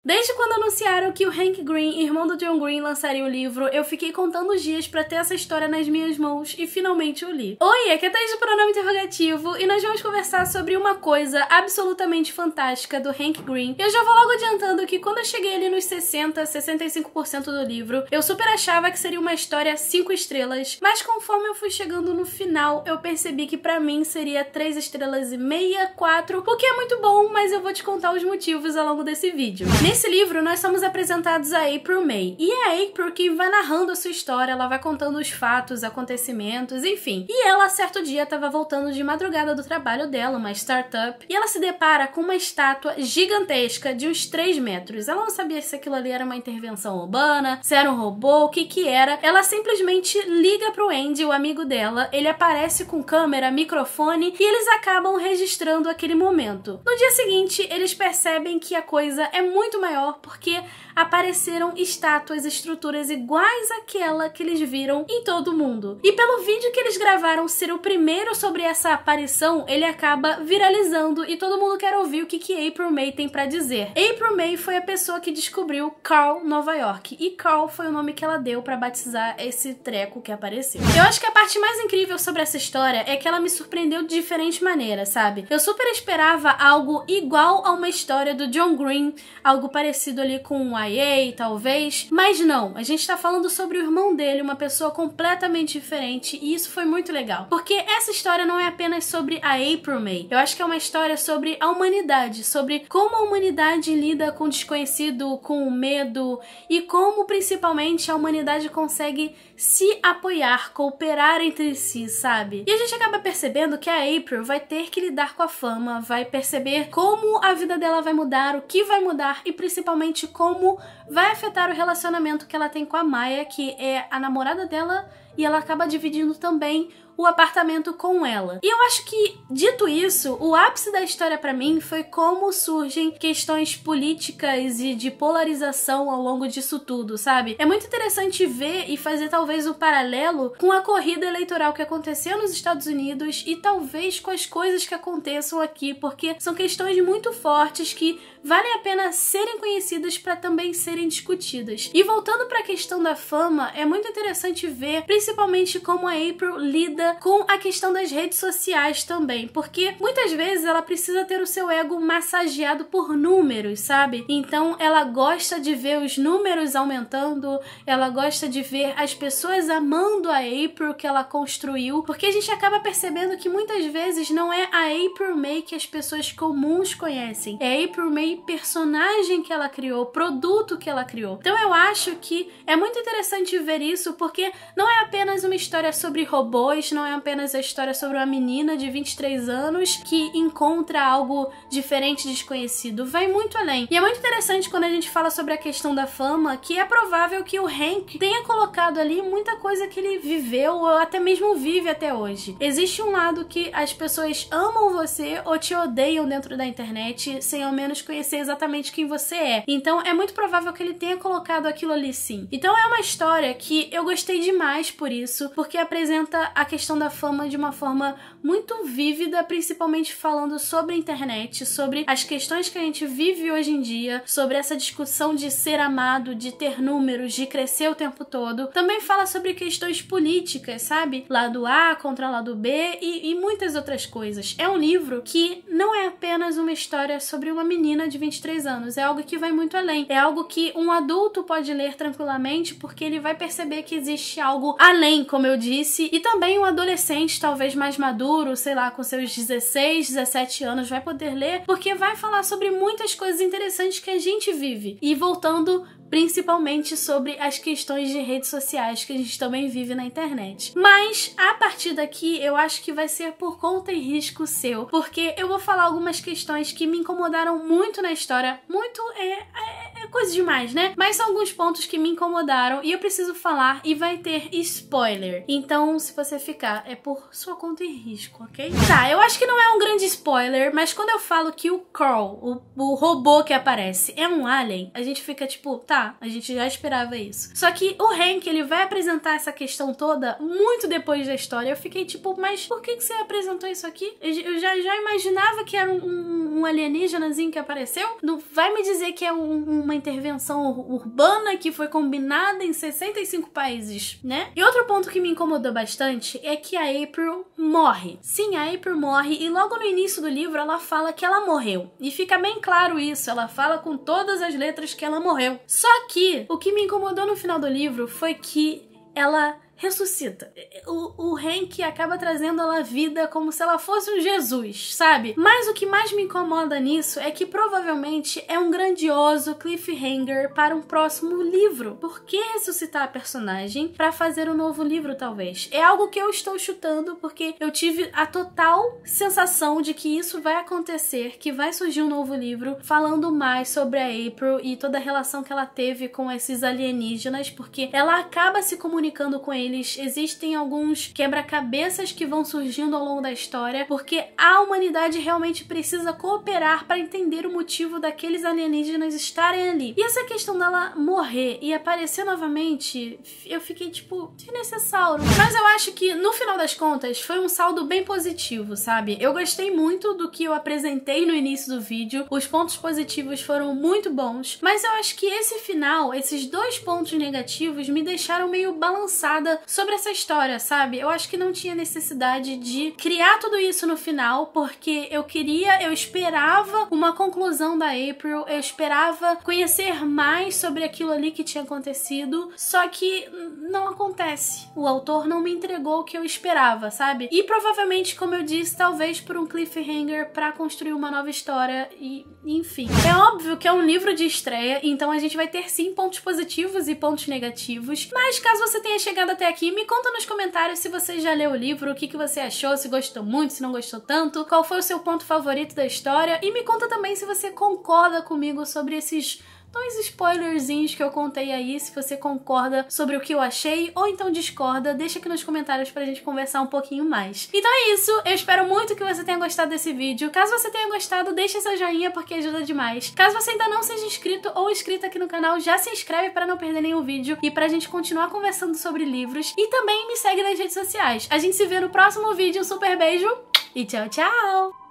Desde quando anunciaram que o Hank Green, irmão do John Green, lançaria o livro, eu fiquei contando os dias pra ter essa história nas minhas mãos e finalmente eu li. Oi, aqui é Thaís do Pronome Interrogativo e nós vamos conversar sobre uma coisa absolutamente fantástica do Hank Green. Eu já vou logo adiantando que quando eu cheguei ali nos 65% do livro, eu super achava que seria uma história 5 estrelas, mas conforme eu fui chegando no final, eu percebi que pra mim seria 3 estrelas e meia, 4, o que é muito bom, mas eu vou te contar os motivos ao longo desse vídeo. Nesse livro, nós somos apresentados a April May, e é a April que vai narrando a sua história, ela vai contando os fatos, acontecimentos, enfim. E ela, certo dia, estava voltando de madrugada do trabalho dela, uma startup, e ela se depara com uma estátua gigantesca de uns 3 metros. Ela não sabia se aquilo ali era uma intervenção urbana, se era um robô, o que era. Ela simplesmente liga pro Andy, o amigo dela, ele aparece com câmera, microfone, e eles acabam registrando aquele momento. No dia seguinte, eles percebem que a coisa é muito maior, porque apareceram estátuas, estruturas iguais àquela que eles viram em todo o mundo. E pelo vídeo que eles gravaram ser o primeiro sobre essa aparição, ele acaba viralizando e todo mundo quer ouvir o que April May tem pra dizer. April May foi a pessoa que descobriu Carl, Nova York, e Carl foi o nome que ela deu pra batizar esse treco que apareceu. Eu acho que a parte mais incrível sobre essa história é que ela me surpreendeu de diferentes maneiras, sabe? Eu super esperava algo igual a uma história do John Green, algo parecido ali com o IA, talvez, mas não, a gente tá falando sobre o irmão dele, uma pessoa completamente diferente, e isso foi muito legal, porque essa história não é apenas sobre a April May, eu acho que é uma história sobre a humanidade, sobre como a humanidade lida com o desconhecido, com o medo, e como principalmente a humanidade consegue se apoiar, cooperar entre si, sabe? E a gente acaba percebendo que a April vai ter que lidar com a fama, vai perceber como a vida dela vai mudar, o que vai mudar e principalmente como vai afetar o relacionamento que ela tem com a Maya, que é a namorada dela, e ela acaba dividindo também o apartamento com ela. E eu acho que, dito isso, o ápice da história pra mim foi como surgem questões políticas e de polarização ao longo disso tudo, sabe? É muito interessante ver e fazer talvez um paralelo com a corrida eleitoral que aconteceu nos Estados Unidos e talvez com as coisas que aconteçam aqui, porque são questões muito fortes que valem a pena serem conhecidas para também serem discutidas. E voltando para a questão da fama, é muito interessante ver principalmente como a April lida com a questão das redes sociais também, porque muitas vezes ela precisa ter o seu ego massageado por números, sabe? Então ela gosta de ver os números aumentando, ela gosta de ver as pessoas amando a April que ela construiu, porque a gente acaba percebendo que muitas vezes não é a April May que as pessoas comuns conhecem, é a April May personagem que ela criou, produto que ela criou. Então eu acho que é muito interessante ver isso, porque não é apenas uma história sobre robôs, não é apenas a história sobre uma menina de 23 anos que encontra algo diferente, desconhecido. Vai muito além. E é muito interessante quando a gente fala sobre a questão da fama, que é provável que o Hank tenha colocado ali muita coisa que ele viveu ou até mesmo vive até hoje. Existe um lado que as pessoas amam você ou te odeiam dentro da internet sem ao menos conhecer exatamente quem você é. Então é muito provável que ele tenha colocado aquilo ali sim. Então é uma história que eu gostei demais por isso, porque apresenta a questão da fama de uma forma muito vívida, principalmente falando sobre a internet, sobre as questões que a gente vive hoje em dia, sobre essa discussão de ser amado, de ter números, de crescer o tempo todo. Também fala sobre questões políticas, sabe? Lado A contra lado B e muitas outras coisas. É um livro que não é apenas uma história sobre uma menina de 23 anos, é algo que vai muito além. É algo que um adulto pode ler tranquilamente, porque ele vai perceber que existe algo além, como eu disse, e também um adolescente, talvez mais maduro, sei lá, com seus 16, 17 anos, vai poder ler, porque vai falar sobre muitas coisas interessantes que a gente vive. E voltando principalmente sobre as questões de redes sociais que a gente também vive na internet. Mas, a partir daqui, eu acho que vai ser por conta e risco seu, porque eu vou falar algumas questões que me incomodaram muito na história. Muito é coisa demais, né? Mas são alguns pontos que me incomodaram e eu preciso falar e vai ter spoiler. Então, se você ficar, é por sua conta e risco, ok? Tá, eu acho que não é um grande spoiler, mas quando eu falo que o Carl, o robô que aparece, é um alien, a gente fica tipo, tá, a gente já esperava isso. Só que o Hank, ele vai apresentar essa questão toda muito depois da história. Eu fiquei tipo, mas por que você apresentou isso aqui? Eu já imaginava que era um alienígenazinho que apareceu. Não vai me dizer que é um uma intervenção urbana que foi combinada em 65 países, né? E outro ponto que me incomodou bastante é que a April morre. Sim, a April morre e logo no início do livro ela fala que ela morreu. E fica bem claro isso, ela fala com todas as letras que ela morreu. Só que o que me incomodou no final do livro foi que ela ressuscita. O Hank acaba trazendo ela à vida como se ela fosse um Jesus, sabe? Mas o que mais me incomoda nisso é que provavelmente é um grandioso cliffhanger para um próximo livro. Por que ressuscitar a personagem para fazer um novo livro, talvez? É algo que eu estou chutando porque eu tive a total sensação de que isso vai acontecer, que vai surgir um novo livro falando mais sobre a April e toda a relação que ela teve com esses alienígenas, porque ela acaba se comunicando com eles. Existem alguns quebra-cabeças que vão surgindo ao longo da história, porque a humanidade realmente precisa cooperar para entender o motivo daqueles alienígenas estarem ali. E essa questão dela morrer e aparecer novamente, eu fiquei tipo, desnecessário. Mas eu acho que no final das contas foi um saldo bem positivo, sabe? Eu gostei muito do que eu apresentei no início do vídeo, os pontos positivos foram muito bons, mas eu acho que esse final, esses 2 pontos negativos me deixaram meio balançada sobre essa história, sabe? Eu acho que não tinha necessidade de criar tudo isso no final, porque eu esperava uma conclusão da April, eu esperava conhecer mais sobre aquilo ali que tinha acontecido, só que não acontece. O autor não me entregou o que eu esperava, sabe? E provavelmente, como eu disse, talvez por um cliffhanger pra construir uma nova história e, enfim. É óbvio que é um livro de estreia, então a gente vai ter sim pontos positivos e pontos negativos, mas caso você tenha chegado até aqui, me conta nos comentários se você já leu o livro, o que você achou, se gostou muito, se não gostou tanto, qual foi o seu ponto favorito da história, e me conta também se você concorda comigo sobre esses 2 spoilerzinhos que eu contei aí, se você concorda sobre o que eu achei ou então discorda, deixa aqui nos comentários pra gente conversar um pouquinho mais. Então é isso, eu espero muito que você tenha gostado desse vídeo. Caso você tenha gostado, deixa seu joinha porque ajuda demais. Caso você ainda não seja inscrito ou inscrita aqui no canal, já se inscreve pra não perder nenhum vídeo e pra gente continuar conversando sobre livros. E também me segue nas redes sociais. A gente se vê no próximo vídeo, um super beijo e tchau, tchau!